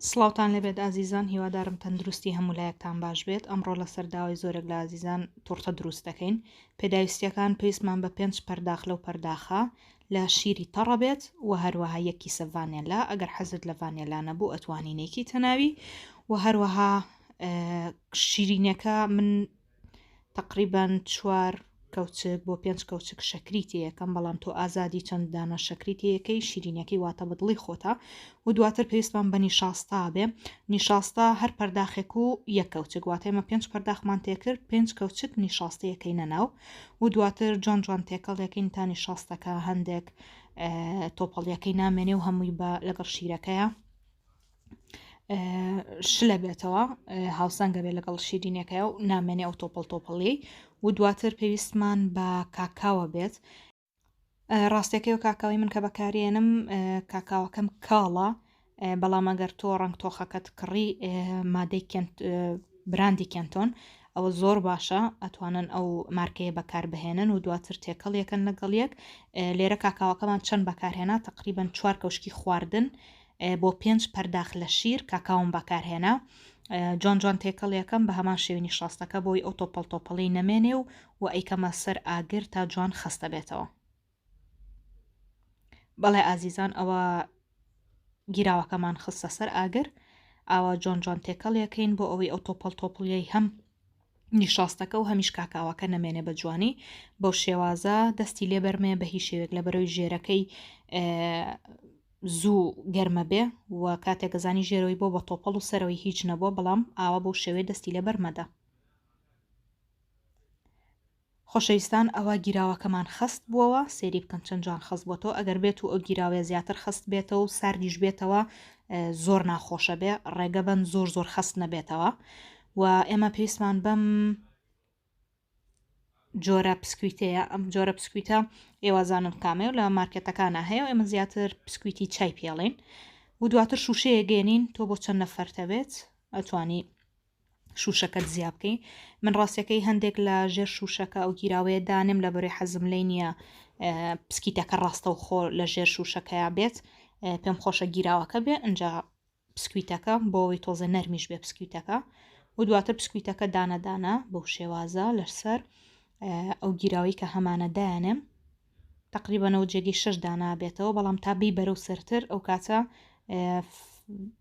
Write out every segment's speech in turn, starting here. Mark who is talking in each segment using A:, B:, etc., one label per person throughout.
A: سڵاوتان لەبێت ئازیزان، هیوادارم تەندروستی هەموو لایەکتان باش بێت. ئەمڕۆ لەسەر داوای زۆرێک لە ئازیزان تورتە دروست دەکەین. پێداویستیەکان پێویستمان بە 5 پەرداخ لەو پەرداخە لە شیری تەڕە بێت و هەروەها 1 کیسە ڤانێلا. ئەگەر حەزت لە ڤانێلا نەبوو ئەتوانی نێکی تەناوی و هەروەها شیرینەکە من تقریبان 4 کەوچک بۆ 5 کەوچک شەکریتی یەکەم، بەڵام تۆ ئازادی چەند دانە شەکریتی یەکەی شیرینەکەی واتە بەدڵی خۆتە و دواتر پێویستمان بە نیشاستا بێ. نیشاستا هەر پەرداخێک و 1 کەوچک، واتە ئێمە 5 پەرداخمان تێکرد 5 کەوچک نیشاستەیەکەی نەناو و دواتر جوان تێکەڵیەکەین تا نیشاستەکە هەندێک تۆپەڵیەکەی نامێنێ و هەمووی بە لەگەڵ شیرەکەیە شلە بێتەوە، هاوسەنگە بێت لەگەڵ شیرینەکەی و نامێنێ ئەو تۆپەڵی و دواتر پێویستمان بە کاکاوە بێت. ڕاستیەکەی و کاکاوی من کە بەکارێنم کاکاوەکەم کاڵە، بەڵام ئەگەر تۆ ڕەنگ تۆخەکەت کڕی مادەی براندی کێنتۆن ئەوە زۆر باشە، ئەتوانن ئەو مارکەیە بەکاربهێنن و دواتر تێکەڵیەکەن لەگەڵ یەک. لێرە کاکاوەکەمان چەند بەکارهێنا تقریبان 4 کەوشکی خواردن بۆ 5 پەرداخ لە شیر کاکاوم بەکارهێنا. جوان تێکەڵیەکەم بە هەمان شێوەی نیشاستەکە بۆی ئەو تۆپەڵی نەمێنێ و ئەیکەمە سەر ئاگر تا جوان خستە بێتەوە. بەڵێ ئازیزان، ئەوە گیراوەکەمان خستە سەر ئاگر، ئاوا جوان تێکەڵیەکەین بۆ ئەوەی ئەو تۆپەڵی هەم نیشاستەکە و هەمیش کاکاوەکە نەمێنێ بە جوانی. بەو شێوازە دەستی لێبەرمێ بە هیچ شێوێک لە بەرەوەی ژێرەکەی زوو گەرمە بێ و کاتێک گەزانی ژێرەوەی بۆ بە تۆپەڵ و سەرەوەی هیچ نەبووە، بەڵام ئاوا بەو شێوەیە دەستی لێبەرمەدە. خۆشەویستان، ئەوە گیراوەکەمان خست بووەوە، سێری بکەن چەند جوان خست بۆتەوە. ئەگەر بێت و ئەو گیراوێ زیاتر خست بێتەوە و ساردیش بێتەوە زۆر ناخۆشە بێ، ڕێگە بن زۆر خست نەبێتەوە. و ئێمە پێویستمان بەم جۆرە پسکویتەیە، ئەم جۆرە پسکویتە ئێوازانن کامێ و لە مارکێتەکانە هەیە و ئێمە زیاتر پسکویتی چای پێڵین و دواتر شوشەیە گێنین. تۆ بۆ چەند نەفەرتەبێت ئەتوانی شوشەکەت زیاد بکەی. من ڕاستیەکەی هەندێک لە ژێر شوشەکە ئەو گیراوەیە دانم لە بەرەوەی حەزم لێ نییە پسکیتەکە ڕاستە و خۆ لە ژێر شوشەکەیا بێت، پێم خۆشە گیراوەکە بێ ئەنجا پسکویتەکە بۆ ئەوەی تۆزە نەرمیش بێ پسکویتەکە و دواتر پسکویتەکە دانەدانە بەو شێوازە لەسەر ئەو گیراوی کە هەمانە دایانم تقریبەنەوە جێگەی 6 دانا بێتەوە، بەڵام تا بی بەرەو سەرتر ئەو کاتە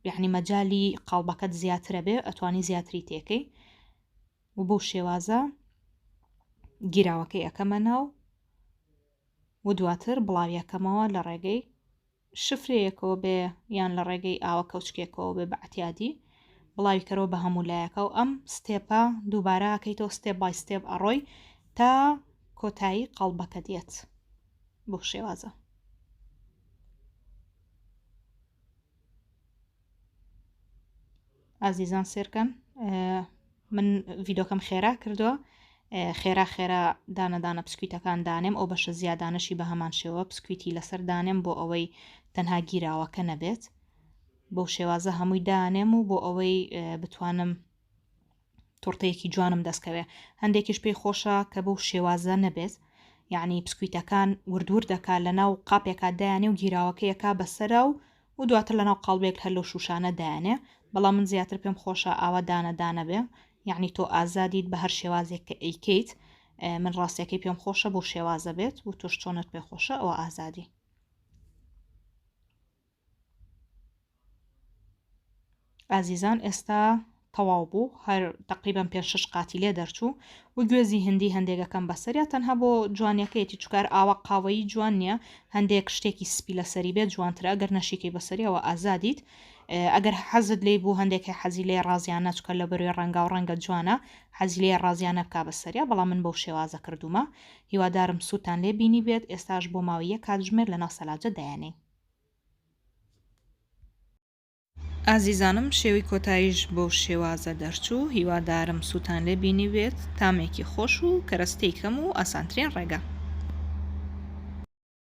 A: یعنی مەجای قاڵبەکەت زیاترە بێ، ئەتوانی زیاتری تێکەی و بەو شێوازە گیراوەکەی ئەەکەمە ناو و دواتر بڵاویەکەمەوە لە ڕێگەی شفرەیەکەوە بێ یان لە ڕێگەی ئاوە کەوچکێکەوە بێ بە ئەتیادی بڵاوی کەرەوە بە هەموو لایەکە و ئەم ستێپە دووبارە ئەکەیتەوە ستێپ بای ستێپ ئەڕۆی تا کۆتایی قەڵبەکە دێت. بۆ شێوازە ئازیزان سێرکەن، من ڤیدۆکەم خێرا کردووە، خێرا دانەدانە پسکویتەکان دانێم، ئەو بەشە زیادانەشی بە هەمان شێوە پسکویتی لەسەر دانێم بۆ ئەوەی تەنها گیراوەکە نەبێت. بەو شێوازە هەمووی دانێم و بۆ ئەوەی بتوانم تورتەیەکی جوانم دەستکەوێ. هەندێکیش پێی خۆشە کە بەو شێوازە نەبێت، یعنی پسکویتەکان وردور دەکات لە ناو قاپێکا دایانێ و گیراوەکەیەکا بەسەرە و دواتر لە ناو قاڵبێک هەر لەو شوشانە دایانێ، بەڵام من زیاتر پێم خۆشە ئاوا دانەدانە بێ، یعنی تۆ ئازادیت بە هەر شێوازێک کە ئەیکەیت. من ڕاستیەکەی پێم خۆشە بۆ شێوازە بێت و تۆش چۆنت پێ خۆشە ئەوە ئازادی. ئازیزان، ئێستا تەواو بوو، هەر تقریبان 5-6 قاتی لێ دەرچوو و گوێزی هەندی هەندێکەکەم بەسەریا تەنها بۆ جوانیەکەیەتی چکار ئاوا قاوەیی جوان نییە، هەندێک شتێکی سپی لەسەری بێت جوانترە. ئەگەر نەشیکەی بەسەریەوە ئازادیت. ئەگەر حەزت لێ بوو هەندێکی حەزی لێ ڕازیانە چکە لە بەروێ ڕەنگا و ڕەنگە جوانە حەزی لێ ڕازیانە بکا بەسەریا، بەڵام من بەو شێوازە کردومە. هیوادارم سووتان لێ بینی بێت. ئێستاش بۆ ماوەیە کاتژمێر لە ناو سەلاجە دایانەی. ئازیزانم، شێوی کۆتاییش بۆ شێوازە دەرچوو، هیوادارم سووتان لێ بینی بێت. تامێکی خۆش و کەرەستەی کەم و ئاسانترین ڕێگە.